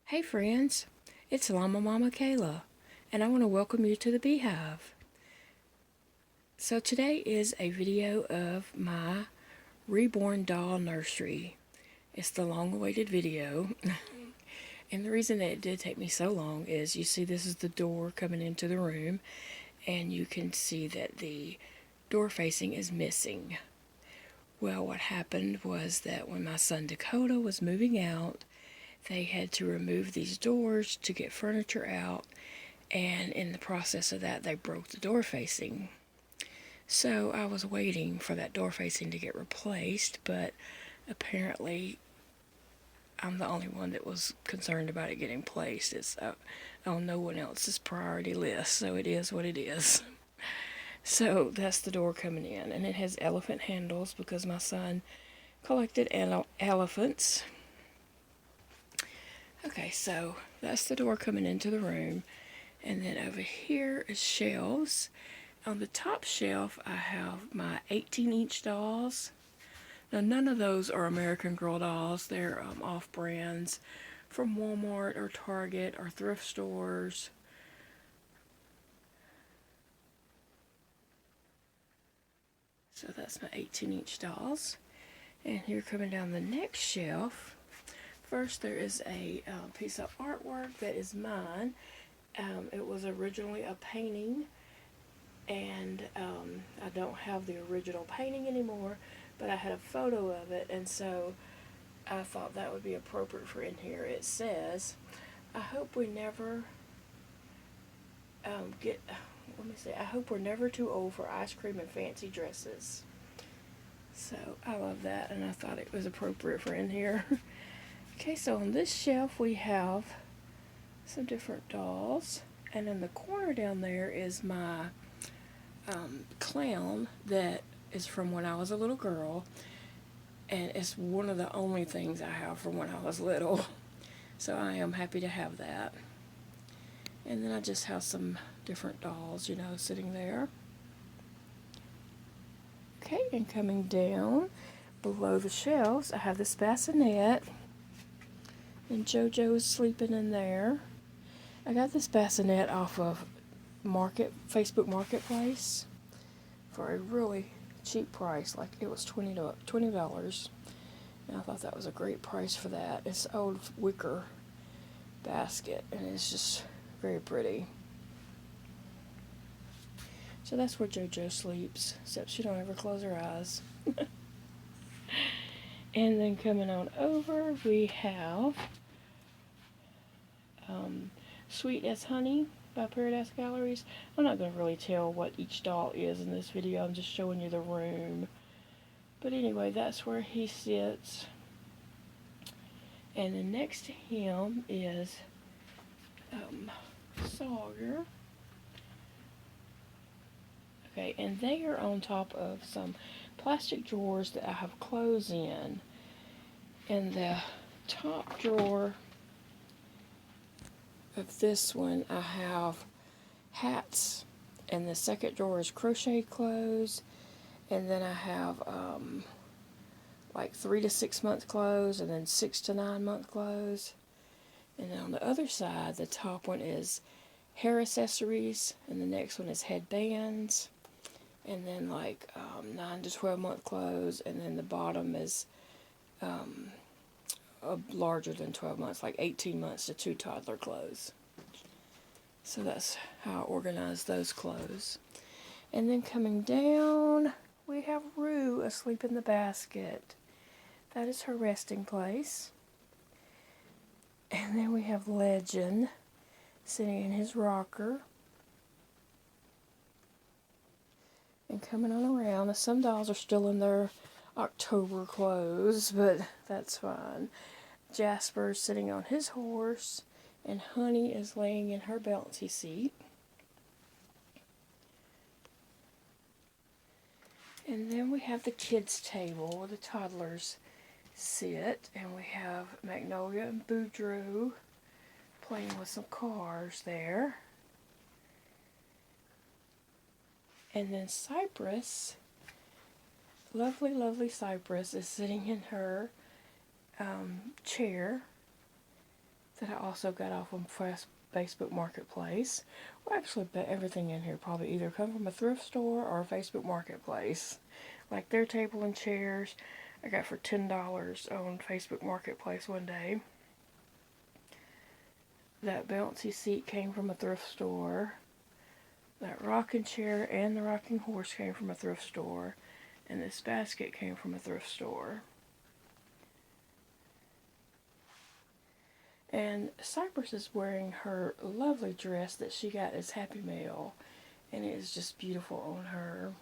Hey friends, it's LlamaMamaKayla, and I want to welcome you to the Bee Hive. So today is a video of my Reborn doll nursery. It's the long-awaited video, and the reason that it did take me so long is you see this is the door coming into the room, and you can see that the door facing is missing. Well, what happened was that when my son Dakota was moving out, they had to remove these doors to get furniture out, and in the process of that they broke the door facing. So I was waiting for that door facing to get replaced, but apparently I'm the only one that was concerned about it getting placed. It's on no one else's priority list, so it is what it is. So that's the door coming in, and it has elephant handles because my son collected elephants. Okay, so that's the door coming into the room. And then over here is shelves. On the top shelf, I have my 18-inch dolls. Now, none of those are American Girl dolls. They're off-brands from Walmart or Target or thrift stores. So that's my 18-inch dolls. And here coming down the next shelf, first there is a piece of artwork that is mine. It was originally a painting, and I don't have the original painting anymore, but I had a photo of it, and so I thought that would be appropriate for in here. It says, I hope we never I hope we're never too old for ice cream and fancy dresses. So I love that, and I thought it was appropriate for in here. Okay, so on this shelf we have some different dolls, and in the corner down there is my clown that is from when I was a little girl, and it's one of the only things I have from when I was little, so I am happy to have that. And then I just have some different dolls, sitting there. Okay, and coming down below the shelves, I have this bassinet, and JoJo is sleeping in there. I got this bassinet off of Facebook Marketplace for a really cheap price, like it was $20. And I thought that was a great price for that. It's an old wicker basket, and it's just very pretty. So that's where JoJo sleeps, except she don't ever close her eyes. And then coming on over, we have Sweet as Honey by Paradise Galleries. I'm not going to really tell what each doll is in this video. I'm just showing you the room. But anyway, that's where he sits. And then next to him is Sawyer. Okay, and they are on top of some plastic drawers that I have clothes in. In the top drawer of this one, I have hats, and the second drawer is crochet clothes, and then I have like 3 to 6 month clothes, and then 6 to 9 month clothes. And then on the other side, the top one is hair accessories, and the next one is headbands, and then like 9 to 12 month clothes, and then the bottom is larger than 12 months, like 18 months to 2 toddler clothes. So that's how I organize those clothes. And then coming down, we have Rue asleep in the basket. That is her resting place. And then we have Legend sitting in his rocker. And coming on around, some dolls are still in their October clothes, but that's fine. Jasper's sitting on his horse, and Honey is laying in her bouncy seat. And then we have the kids' table where the toddlers sit, and we have Magnolia and Boudreaux playing with some cars there. And then Cypress, lovely, lovely Cypress, is sitting in her chair that I also got off on Facebook Marketplace. Well, actually, everything in here probably either come from a thrift store or a Facebook Marketplace. Like their table and chairs, I got for $10 on Facebook Marketplace one day. That bouncy seat came from a thrift store. That rocking chair and the rocking horse came from a thrift store. And this basket came from a thrift store. And Cypress is wearing her lovely dress that she got as Happy Mail. And it is just beautiful on her.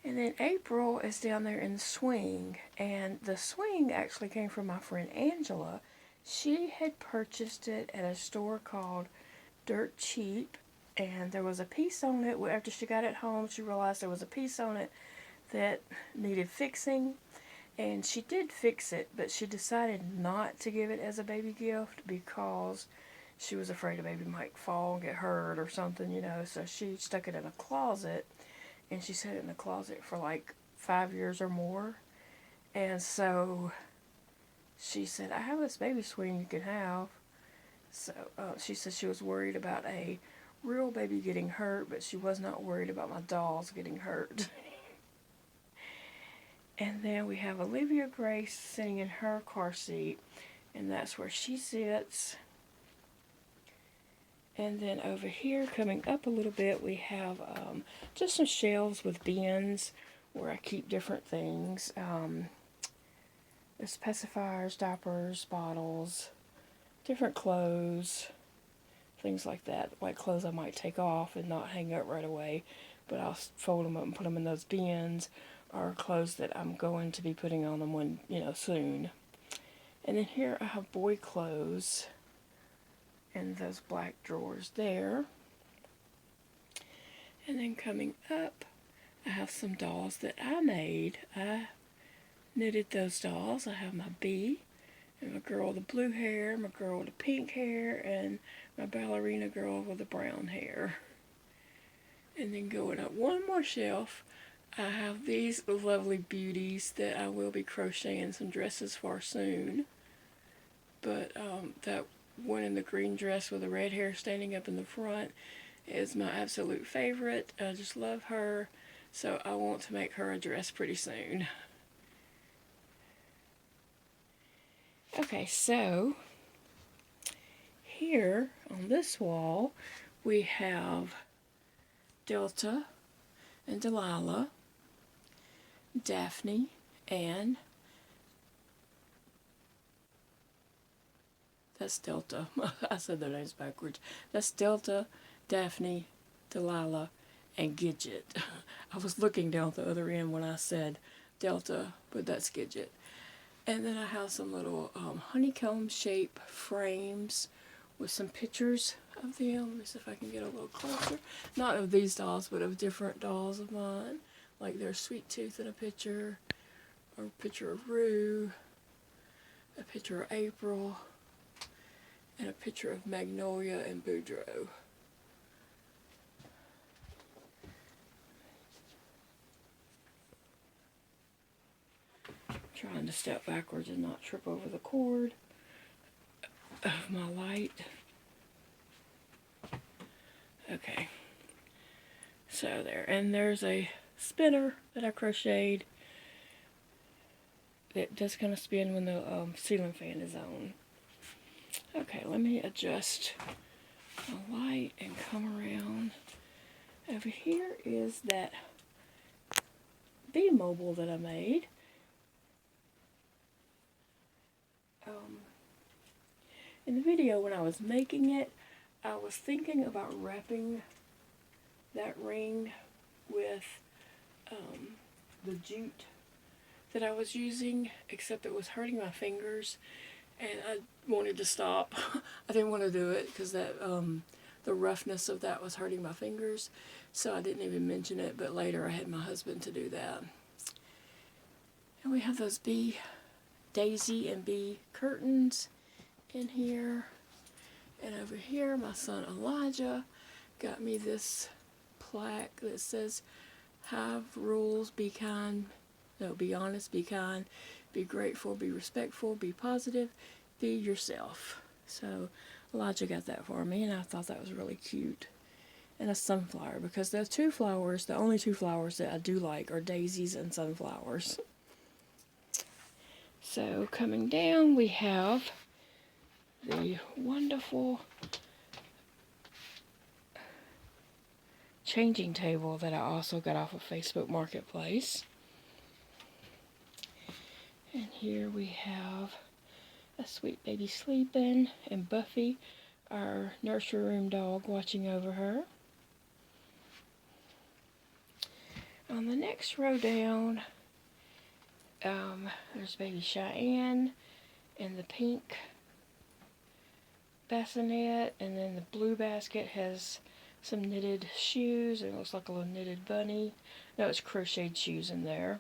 And then April is down there in the swing. And the swing actually came from my friend Angela. She had purchased it at a store called Dirt Cheap. And there was a piece on it. After she got it home, she realized there was a piece on it that needed fixing. And she did fix it, but she decided not to give it as a baby gift because she was afraid a baby might fall and get hurt or something, you know. So she stuck it in a closet, and she set it in the closet for like 5 years or more. And so she said, I have this baby swing you can have. So she said she was worried about a real baby getting hurt, but she was not worried about my dolls getting hurt. And then we have Olivia Grace sitting in her car seat, and that's where she sits. And then over here, coming up a little bit, we have just some shelves with bins where I keep different things. There's pacifiers, diapers, bottles, different clothes, things like that. Like clothes I might take off and not hang up right away, but I'll fold them up and put them in those bins. Or clothes that I'm going to be putting on them when, soon. And then here I have boy clothes in those black drawers there. And then coming up, I have some dolls that I made. I knitted those dolls. I have my bee, and my girl with the blue hair, my girl with the pink hair, and my ballerina girl with the brown hair. And then going up one more shelf, I have these lovely beauties that I will be crocheting some dresses for soon. But that one in the green dress with the red hair standing up in the front is my absolute favorite. I just love her. So I want to make her a dress pretty soon. Okay, so here on this wall we have Delta and Delilah, Daphne, and that's Delta. I said their names backwards. That's Delta, Daphne, Delilah, and Gidget. I was looking down at the other end when I said Delta, but that's Gidget. And then I have some little honeycomb shape frames with some pictures of them. Let me see if I can get a little closer. Not of these dolls, but of different dolls of mine. Like there's Sweet Tooth in a picture, or a picture of Rue, a picture of April, and a picture of Magnolia and Boudreaux. Trying to step backwards and not trip over the cord of my light. Okay, so there, and there's a spinner that I crocheted that just kind of spin when the ceiling fan is on. Okay, let me adjust the light and come around. Over here is that bee mobile that I made. In the video when I was making it, I was thinking about wrapping that ring with the jute that I was using, except it was hurting my fingers and I wanted to stop. I didn't want to do it because that the roughness of that was hurting my fingers, so I didn't even mention it, but later I had my husband to do that. And we have those bee daisy and bee curtains in here. And over here my son Elijah got me this plaque that says Hive rules: be kind, no, be honest, be kind, be grateful, be respectful, be positive, Be Yourself. So Elijah got that for me, and I thought that was really cute. And a sunflower, because the two flowers, the only two flowers that I do like are daisies and sunflowers. So coming down, we have the wonderful changing table that I also got off of Facebook Marketplace. And here we have a sweet baby sleeping, and Buffy, our nursery room dog, watching over her. On the next row down, there's baby Cheyenne in the pink bassinet, and then the blue basket has some knitted shoes. It looks like a little knitted bunny. No, it's crocheted shoes in there.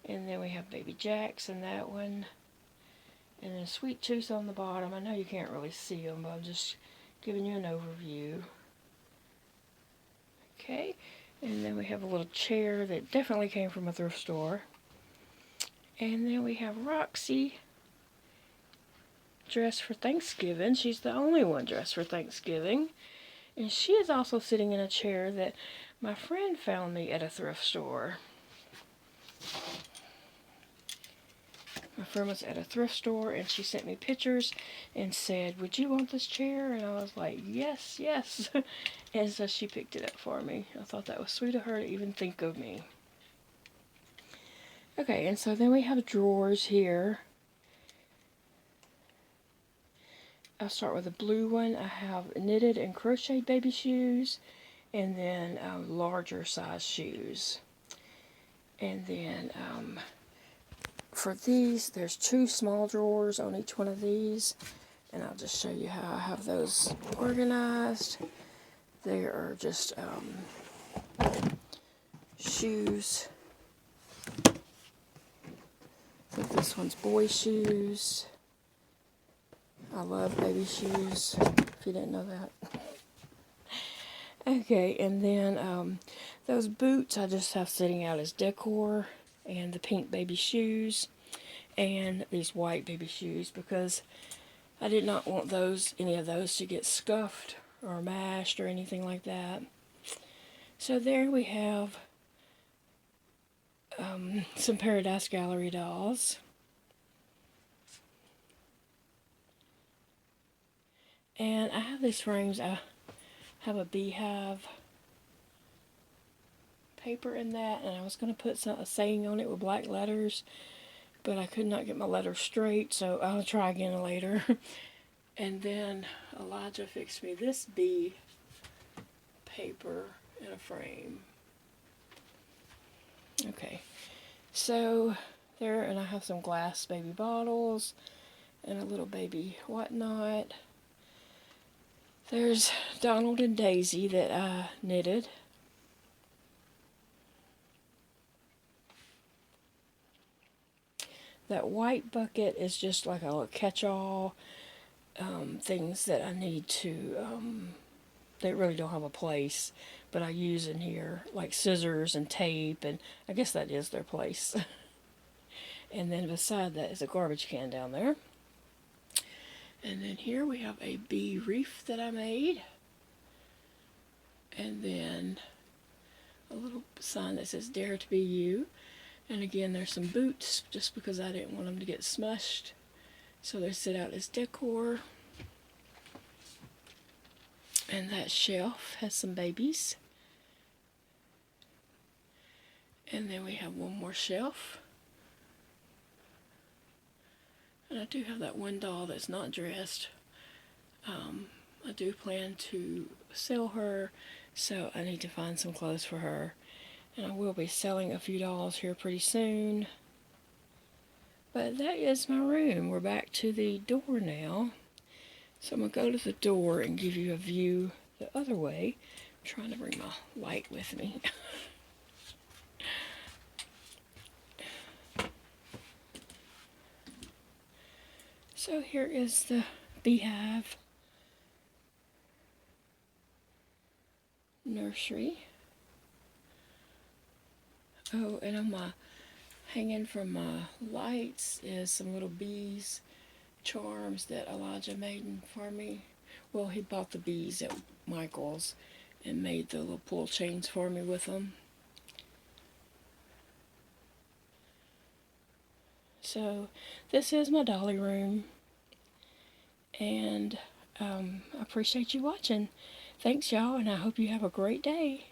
And then we have baby Jax in that one. And then Sweet Tooth on the bottom. I know you can't really see them, but I'm just giving you an overview. Okay, and then we have a little chair that definitely came from a thrift store. And then we have Roxy dressed for Thanksgiving. She's the only one dressed for Thanksgiving. And she is also sitting in a chair that my friend found me at a thrift store. My friend was at a thrift store and she sent me pictures and said, "Would you want this chair?" And I was like, yes, yes. And so she picked it up for me. I thought that was sweet of her to even think of me. Okay, and so then we have drawers here. I'll start with the blue one. I have knitted and crocheted baby shoes, and then larger size shoes. And then for these, there's two small drawers on each one of these, and I'll just show you how I have those organized. They are just shoes. I think this one's boy shoes. I love baby shoes, if you didn't know that. Okay, and then those boots I just have sitting out as decor, and the pink baby shoes, and these white baby shoes, because I did not want any of those to get scuffed or mashed or anything like that. So there we have some Paradise Gallery dolls. And I have these frames. I have a Bee Hive paper in that, and I was going to put a saying on it with black letters, but I could not get my letters straight, so I'll try again later. And then Elijah fixed me this bee paper in a frame. Okay, so there, and I have some glass baby bottles and a little baby whatnot. There's Donald and Daisy that I knitted. That white bucket is just like a little catch-all, things that I need to, they really don't have a place, but I use in here, like scissors and tape, and I guess that is their place. And then beside that is a garbage can down there. And then here we have a bee reef that I made. And then a little sign that says "Dare to be you." And again, there's some boots, just because I didn't want them to get smushed. So they sit out as decor. And that shelf has some babies. And then we have one more shelf. And I do have that one doll that's not dressed. I do plan to sell her, so I need to find some clothes for her. And I will be selling a few dolls here pretty soon. But that is my room. We're back to the door now. So I'm going to go to the door and give you a view the other way. I'm trying to bring my light with me. So here is the Bee Hive nursery. Oh, and on my hanging from my lights is some little bees charms that Elijah made for me. Well, he bought the bees at Michael's and made the little pull chains for me with them. So this is my dolly room, and I appreciate you watching. Thanks, y'all, and I hope you have a great day.